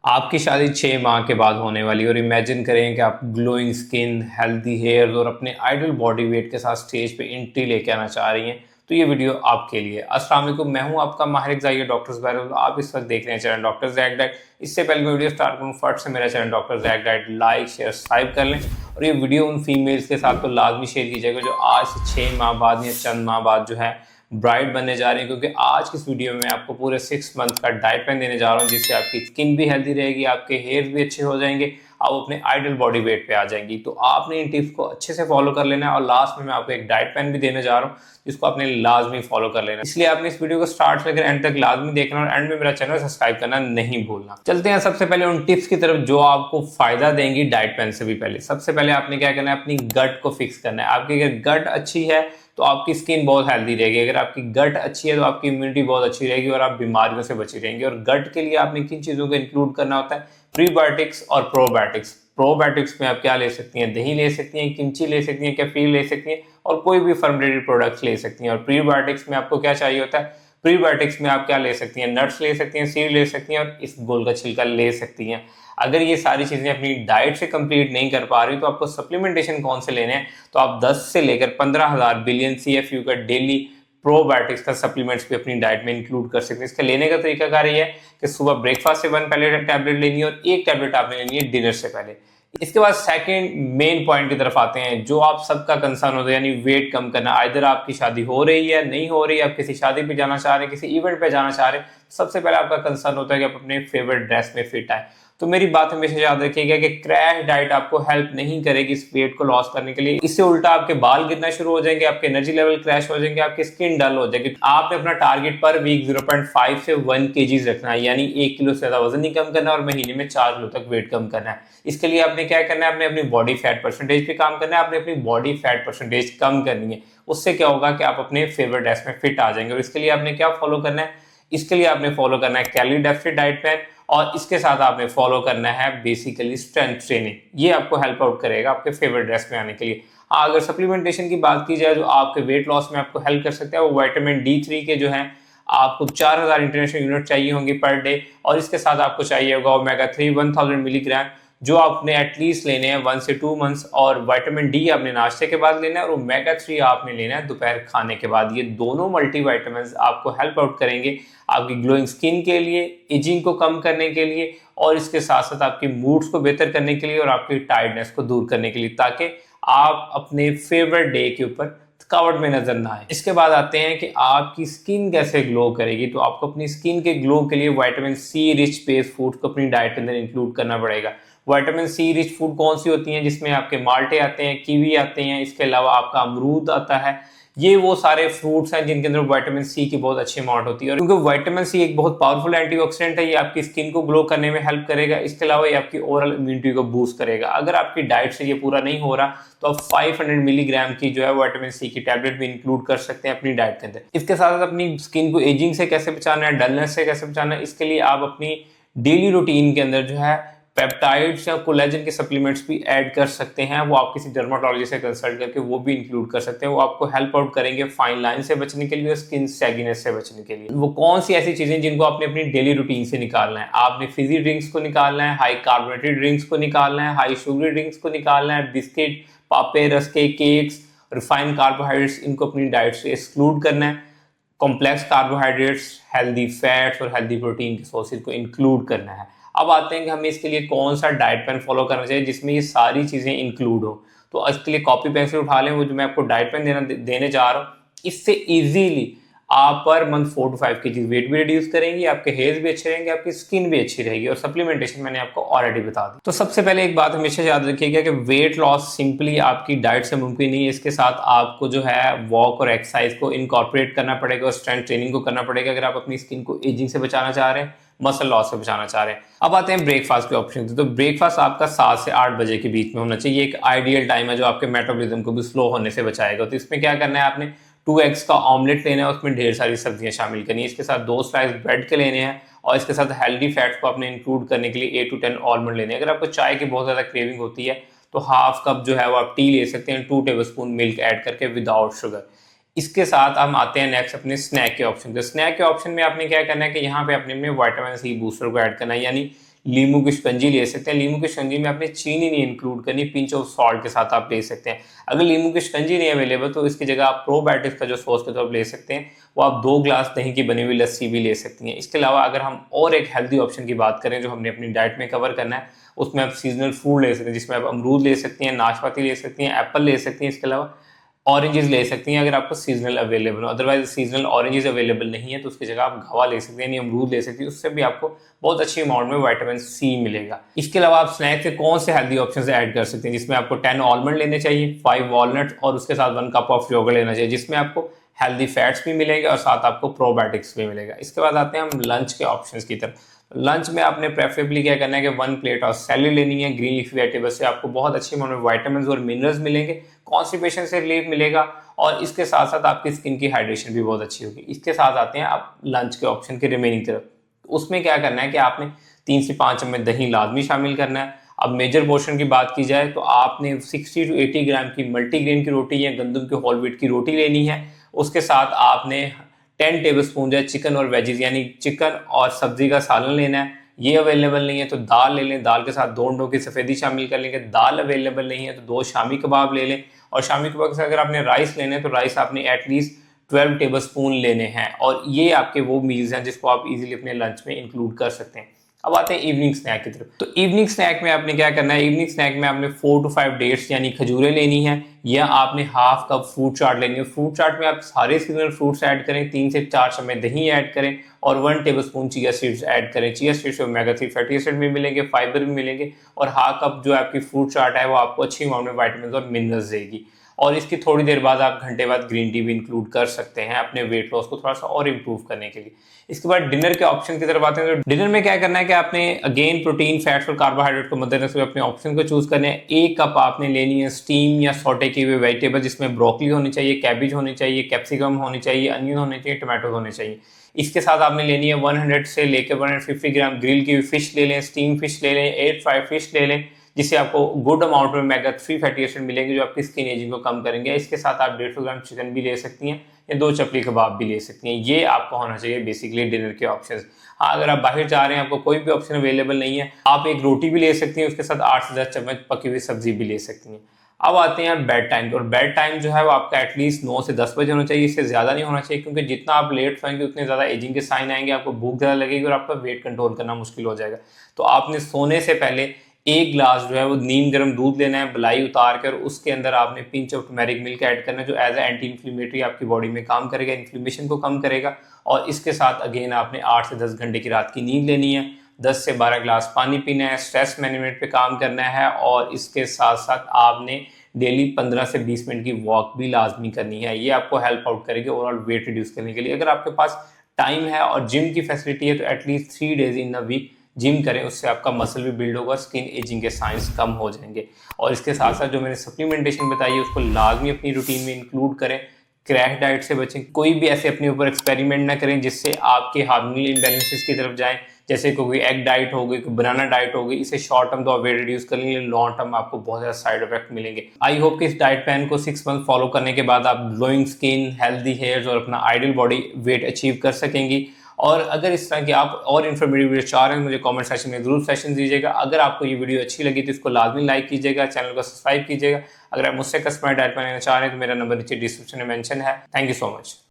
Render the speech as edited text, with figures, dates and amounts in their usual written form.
आपकी शादी 6 माह के बाद होने वाली है और इमेजिन करें कि आप ग्लोइंग स्किन, हेल्दी हेयर्स और अपने आइडल बॉडी वेट के साथ स्टेज पे एंट्री लेके आना चाह रही हैं, तो ये वीडियो आपके लिए। अस्सलाम वालेकुम, मैं हूं आपका माहिर ज़ाहिर डॉक्टर ज़ुबैर। आप इस वक्त देख रहे हैं चैनल डॉक्टर ज़ैक डाइट। इससे पहले मैं वीडियो स्टार्ट करूं, फट से मेरा channel doctor Zack diet like share subscribe कर लें और ये वीडियो उन फीमेल्स के साथ तो लाजमी शेयर कीजिएगा जो आज से 6 माह बाद या चंद माह बाद जो है ब्राइड बनने जा रही है, क्योंकि आज की इस वीडियो में आपको पूरे 6 मंथ का डाइट प्लान देने जा रहा हूँ जिससे आपकी स्किन भी हेल्दी रहेगी, आपके हेयर भी अच्छे हो जाएंगे, आप अपने आइडल बॉडी वेट पे आ जाएंगी। तो आपने इन टिप्स को अच्छे से फॉलो कर लेना है और लास्ट में मैं आपको एक डाइट प्लान भी देने जा रहा हूँ जिसको आपने लाजमी फॉलो कर लेना है। इसलिए आपने इस वीडियो को स्टार्ट से लेकर एंड तक लाजमी देखना और एंड में मेरा चैनल सब्सक्राइब करना नहीं भूलना। चलते हैं सबसे पहले उन टिप्स की तरफ जो आपको फायदा देंगी डाइट प्लान से भी पहले। सबसे पहले आपने क्या करना है, अपनी गट को फिक्स करना है। आपकी अगर गट अच्छी है तो आपकी स्किन बहुत हेल्दी रहेगी। अगर आपकी गट अच्छी है तो आपकी इम्यूनिटी बहुत अच्छी रहेगी और आप बीमारियों से बची रहेंगे। और गट के लिए आपने किन चीज़ों को इंक्लूड करना होता है, प्रीबायोटिक्स और प्रोबायोटिक्स। प्रोबायोटिक्स में आप क्या ले सकती हैं, दही ले सकती हैं, किमची ले सकती हैं, केफीर ले सकती हैं और कोई भी फर्मेंटेड प्रोडक्ट्स ले सकती हैं। और प्रीबायोटिक्स में आपको क्या चाहिए होता है, प्रीबायोटिक्स में आप क्या ले सकती हैं, नट्स ले सकती हैं, सीड ले सकती हैं और इस गोल का छिलका ले सकती हैं। अगर ये सारी चीज़ें अपनी डाइट से कंप्लीट नहीं कर पा रही तो आपको सप्लीमेंटेशन कौन से लेने हैं, तो आप 10 से लेकर 15,000 बिलियन CFU का डेली प्रोबायोटिक्स का सप्लीमेंट्स भी अपनी डाइट में इंक्लूड कर सकते हैं। इसका लेने का तरीका ये है कि सुबह ब्रेकफास्ट से 1 पहले टैबलेट लेनी है और 1 टैबलेट आपने लेनी है डिनर से पहले। इसके बाद सेकंड मेन पॉइंट की तरफ आते हैं जो आप सबका कंसर्न होता है, यानी वेट कम करना। आइदर आपकी शादी हो रही है, नहीं हो रही, आप किसी शादी पे जाना चाह रहे हैं, किसी इवेंट पे जाना चाह रहे हैं, सबसे पहले आपका कंसर्न होता है कि आप अपने फेवरेट ड्रेस में फिट आए। तो मेरी बात हमेशा याद रखिएगा कि क्रैश डाइट आपको हेल्प नहीं करेगी इस वेट को लॉस करने के लिए। इससे उल्टा आपके बाल गिरना शुरू हो जाएंगे, आपके एनर्जी लेवल क्रैश हो जाएंगे, आपकी स्किन डल हो जाएगी। आपने अपना टारगेट पर वीक 0.5 से 1 kg रखना है, यानी 1 किलो से ज्यादा वजन नहीं कम करना और महीने में 4 किलो तक वेट कम करना है। इसके लिए आपने क्या करना है, आपने अपनी बॉडी फैट परसेंटेज पे काम करना है, आपने अपनी बॉडी फैट परसेंटेज कम करनी है। उससे क्या होगा कि आप अपने फेवरेट ड्रेस में फिट आ जाएंगे। और इसके लिए आपने क्या फॉलो करना है, इसके लिए आपने फॉलो करना है कैलोरी डेफिसिट डाइट प्लान और इसके साथ आपने फॉलो करना है बेसिकली स्ट्रेंथ ट्रेनिंग। ये आपको हेल्प आउट करेगा आपके फेवरेट ड्रेस में आने के लिए। हाँ, अगर सप्लीमेंटेशन की बात की जाए जो आपके वेट लॉस में आपको हेल्प कर सकता है वो विटामिन D3 के जो है आपको 4000 इंटरनेशनल यूनिट चाहिए होंगे पर डे और इसके साथ आपको चाहिए होगा ओमेगा 3 1000 मिलीग्राम जो आपने एटलीस्ट लेने हैं 1 से 2 मंथ्स। और विटामिन D आपने नाश्ते के बाद लेना है और ओमेगा 3 आपने लेना है दोपहर खाने के बाद। ये दोनों मल्टीविटामिन्स आपको हेल्प आउट करेंगे आपकी ग्लोइंग स्किन के लिए, एजिंग को कम करने के लिए और इसके साथ साथ आपके मूड्स को बेहतर करने के लिए और आपकी टायर्डनेस को दूर करने के लिए, ताकि आप अपने फेवरेट डे के ऊपर थकावट में नजर ना आए। इसके बाद आते हैं कि आपकी स्किन कैसे ग्लो करेगी। तो आपको अपनी स्किन के ग्लो के लिए vitamin C rich based food को अपनी डाइट के अंदर इंक्लूड करना पड़ेगा। विटामिन C रिच फूड कौन सी होती हैं, जिसमें आपके माल्टे आते हैं, कीवी आते हैं, इसके अलावा आपका अमरूद आता है। ये वो सारे फ्रूट्स हैं जिनके अंदर विटामिन C की बहुत अच्छी अमाउंट होती है और क्योंकि विटामिन C एक बहुत पावरफुल एंटीऑक्सीडेंट है, ये आपकी स्किन को ग्लो करने में हेल्प करेगा। इसके अलावा ये आपकी ओवरऑल इम्यूनिटी को बूस्ट करेगा। अगर आपकी डाइट से ये पूरा नहीं हो रहा तो आप 500 मिलीग्राम की जो है विटामिन C की टैबलेट भी इंक्लूड कर सकते हैं अपनी डाइट के अंदर। इसके साथ साथ अपनी स्किन को एजिंग से कैसे बचाना है, डलनेस से कैसे बचाना है, इसके लिए आप अपनी डेली रूटीन के अंदर जो है पेप्टाइड्स या कोलेजन के सप्लीमेंट्स भी ऐड कर सकते हैं। वो आप किसी डर्माटोलॉजिस्ट से कंसल्ट करके वो भी इंक्लूड कर सकते हैं। वो आपको हेल्प आउट करेंगे फाइन लाइन से बचने के लिए और स्किन सैगिनेस से बचने के लिए। वो कौन सी ऐसी चीजें जिनको आपने अपनी डेली रूटीन से निकालना है, आपने फिजी ड्रिंक्स को निकालना है, हाई कार्बोनेटेड ड्रिंक्स को निकालना है, हाई शुगर ड्रिंक्स को निकालना है, बिस्किट, पापे, रस्के, केक्स, रिफाइंड कार्बोहाइड्रेट्स, इनको अपनी डाइट से एक्सक्लूड करना है। कॉम्प्लेक्स कार्बोहाइड्रेट्स, हेल्दी फैट्स और हेल्दी प्रोटीन के सोर्सेज को इंक्लूड करना है। अब आते हैं कि हमें इसके लिए कौन सा डाइट प्लान फॉलो करना चाहिए जिसमें ये सारी चीजें इंक्लूड हो। तो इसके लिए कॉपी पेंसिल उठा लें, वो जो मैं आपको डाइट प्लान देने जा रहा हूँ। इससे इजीली आप per month 4 to 5 kg weight भी रिड्यूस करेंगे, आपके हेयर्स भी अच्छे रहेंगे, आपकी स्किन भी अच्छी रहेगी और सप्लीमेंटेशन मैंने आपको ऑलरेडी बता दी। तो सबसे पहले एक बात हमेशा याद रखिएगा कि वेट लॉस सिंपली आपकी डाइट से मुमकिन नहीं है। इसके साथ आपको जो है वॉक और एक्सरसाइज को इनकॉर्पोरेट करना पड़ेगा और स्ट्रेंथ ट्रेनिंग को करना पड़ेगा अगर आप अपनी स्किन को एजिंग से बचाना चाह रहे हैं, मसल लॉस से बचाना चाह रहे हैं। अब आते हैं ब्रेकफास्ट के ऑप्शन। तो ब्रेकफास्ट आपका 7 से 8 बजे के बीच में होना चाहिए। एक आइडियल टाइम है जो आपके मेटाबॉलिज्म को भी स्लो होने से बचाएगा। तो इसमें क्या करना है, आपने 2 एग्स का ऑमलेट लेना है, उसमें ढेर सारी सब्जियां शामिल करनी है। इसके साथ 2 स्लाइस ब्रेड के लेने हैं और इसके साथ हेल्दी फैट्स को आपने इंक्लूड करने के लिए 8 to 10 आलमंड लेने हैं। अगर आपको चाय की बहुत ज़्यादा क्रेविंग होती है तो हाफ कप जो है वो आप टी ले सकते हैं 2 टेबलस्पून मिल्क ऐड करके विदाउट शुगर। इसके साथ हम आते हैं नेक्स्ट अपने स्नैक के ऑप्शन पे। स्नैक के ऑप्शन में आपने क्या करना है कि यहाँ पे अपने में विटामिन C बूस्टर को ऐड करना है, यानी लीमू की शिकंजी ले सकते हैं। लीमू की शिकंजी में आपने चीनी नहीं इंक्लूड करनी, पिंच ऑफ सॉल्ट के साथ आप ले सकते हैं। अगर लीमू की शिकंजी नहीं अवेलेबल तो इसकी जगह आप प्रोबायोटिक्स का जो सॉस के तौर पर ले सकते हैं, वो आप 2 ग्लास दही की बनी हुई लस्सी भी ले सकती हैं। इसके अलावा अगर हम और एक हेल्दी ऑप्शन की बात करें जो हमने अपनी डाइट में कवर करना है, उसमें आप सीजनल फूड ले सकते हैं, जिसमें आप अमरूद ले सकती हैं, नाशपाती ले सकती हैं, एप्पल ले सकती हैं, इसके अलावा ऑरेंजेस ले सकती हैं अगर आपको सीजनल अवेलेबल हो। अदरवाइज सीजनल ऑरेंजेस अवेलेबल नहीं है तो उसकी जगह आप गवा ले सकते हैं, यानी अमरूद ले सकती हैं, उससे भी आपको बहुत अच्छी अमाउंट में विटामिन सी मिलेगा। इसके अलावा आप स्नैक्स के कौन से हेल्दी ऑप्शन ऐड कर सकते हैं, जिसमें आपको 10 आलमंड लेने चाहिए, 5 वॉलनट्स और उसके साथ 1 कप ऑफ योगर्ट लेना चाहिए, जिसमें आपको हेल्दी फैट्स भी मिलेंगे और साथ आपको प्रोबायोटिक्स भी मिलेगा। इसके बाद आते हैं हम लंच के ऑप्शंस की तरफ। लंच में आपने प्रेफरेबली क्या करना है कि 1 प्लेट ऑफ सैलेड लेनी है। ग्रीन लीफी वेजिटेबल्स से आपको बहुत अच्छी अमाउंट में विटामिन और मिनरल्स मिलेंगे, कॉन्स्टिपेशन से रिलीफ मिलेगा और इसके साथ साथ आपकी स्किन की हाइड्रेशन भी बहुत अच्छी होगी। इसके साथ आते हैं आप लंच के ऑप्शन के रिमेनिंग तरफ। उसमें क्या करना है कि आपने 3 से 5 चम्मच दही लाजमी शामिल करना है। अब मेजर पोर्शन की बात की जाए तो आपने 60 to 80 ग्राम की मल्टीग्रेन की रोटी या गंदम के होल व्हीट की रोटी लेनी है। उसके साथ आपने 10 टेबल स्पून जो है चिकन और वेजीज यानी चिकन और सब्जी का सालन लेना है। ये अवेलेबल नहीं है तो दाल ले लें, दाल के साथ 2 अंडों की सफ़ेदी शामिल कर लेंगे। दाल अवेलेबल नहीं है तो 2 शामी कबाब ले लें और शामी कबाब के साथ अगर आपने राइस लेने हैं तो राइस आपने एटलीस्ट 12 टेबल स्पून लेने हैं। और ये आपके वो मील्स हैं जिसको आप इजीली अपने लंच में इंक्लूड कर सकते हैं। अब आते हैं इवनिंग स्नैक की तरफ। तो इवनिंग स्नैक में आपने क्या करना है, इवनिंग स्नैक में आपने 4 to 5 डेट्स यानी खजूरें लेनी है या आपने हाफ कप फ्रूट चाट लेनी है। फ्रूट चाट में आप सारे सीजनल फ्रूट्स ऐड करें, 3 से 4 चम्मच दही ऐड करें और 1 table spoon chia seeds add करें। चिया सीड्स में ओमेगा 3 फैटी एसिड भी मिलेंगे, फाइबर भी मिलेंगे और हाफ कप जो आपकी फ्रूट चाट है वो आपको अच्छी अमाउंट में विटामिन और मिनरल्स देगी। और इसकी थोड़ी देर बाद आप घंटे बाद ग्रीन टी भी इंक्लूड कर सकते हैं अपने वेट लॉस को थोड़ा सा और इम्प्रूव करने के लिए। इसके बाद डिनर के ऑप्शन की तरफ आते हैं। तो डिनर में क्या करना है कि आपने अगेन प्रोटीन, फैट्स और कार्बोहाइड्रेट को मद्देनजर अपने ऑप्शन को चूज करने हैं। 1 कप आपने लेनी है स्टीम या सॉटे की हुई वेजिटेबल, जिसमें ब्रोकली होनी चाहिए, कैबिज होनी चाहिए, कैप्सिकम होनी चाहिए, अनियन होने चाहिए, टमाटो होने चाहिए। इसके साथ आपने लेनी है 100 से लेकर 150 ग्राम ग्रिल की हुई फिश ले लें, स्टीम फिश ले लें, एयर फ्राई फिश ले लें, जिससे आपको गुड अमाउंट में ओमेगा 3 फैटी एसिड मिलेंगे जो आपकी स्किन एजिंग को कम करेंगे। इसके साथ आप 150 ग्राम चिकन भी ले सकती हैं या 2 चपली कबाब भी ले सकती हैं। ये आपको होना चाहिए बेसिकली डिनर के ऑप्शंस। हाँ, अगर आप बाहर जा रहे हैं, आपको कोई भी ऑप्शन अवेलेबल नहीं है, आप एक रोटी भी ले सकती हैं, उसके साथ 8 से 10 चम्मच पकी हुई सब्जी भी ले सकती हैं। अब आते हैं बेड टाइम। और बेड टाइम जो है वो आपका एटलीस्ट 9 से 10 बजे होना चाहिए, इससे ज़्यादा नहीं होना चाहिए, क्योंकि जितना आप लेट सोएंगे उतने ज़्यादा एजिंग के साइन आएंगे, आपको भूख ज़्यादा लगेगी और आपका वेट कंट्रोल करना मुश्किल हो जाएगा। तो आपने सोने से पहले 1 ग्लास जो है वो नीम गर्म दूध लेना है, मलाई उतार कर उसके अंदर आपने pinch of turmeric milk add करना है, जो एज ए एंटी इन्फ्लेमेटरी आपकी बॉडी में काम करेगा, इन्फ्लेमेशन को कम करेगा। और इसके साथ अगेन आपने 8 से 10 घंटे की रात की नींद लेनी है, 10 से 12 ग्लास पानी पीना है, स्ट्रेस मैनेजमेंट पे काम करना है और इसके साथ साथ आपने डेली 15 से 20 मिनट की वॉक भी लाजमी करनी है। ये आपको हेल्प आउट करेगी ओवरऑल वेट रिड्यूस करने के लिए। अगर आपके पास टाइम है और जिम की फैसिलिटी है तो at least 3 days in a week gym करें, उससे आपका मसल भी बिल्ड होगा, स्किन एजिंग के साइंस कम हो जाएंगे। और इसके साथ साथ जो मैंने सप्लीमेंटेशन बताई है उसको लाजमी अपनी रूटीन में इंक्लूड करें। क्रैश डाइट से बचें, कोई भी ऐसे अपने ऊपर एक्सपेरिमेंट ना करें जिससे आपके हार्मोनल इम्बैलेंसेस की तरफ जाएं, जैसे कोई एग डाइट हो गई, कोई बनाना डाइट हो गई। इसे शॉर्ट टर्म तो आप वेट रिड्यूस कर लेंगे, लॉन्ग टर्म आपको बहुत ज़्यादा साइड इफेक्ट मिलेंगे। आई होप कि इस डाइट प्लान को 6 मंथ फॉलो करने के बाद आप ग्लोइंग स्किन, हेल्दी हेयर्स और अपना आइडियल बॉडी वेट अचीव कर सकेंगी। और अगर इस तरह की आप और इन्फॉर्मेटिव वीडियो चाह रहे हैं मुझे कमेंट सेक्शन में जरूर सेशन दीजिएगा। अगर आपको ये वीडियो अच्छी लगी तो इसको लाजमी लाइक कीजिएगा, चैनल को सब्सक्राइब कीजिएगा। अगर आप मुझसे कस्टमर डाइट प्लान लेना चाह रहे हैं तो मेरा नंबर नीचे डिस्क्रिप्शन में मेंशन है। Thank you so much.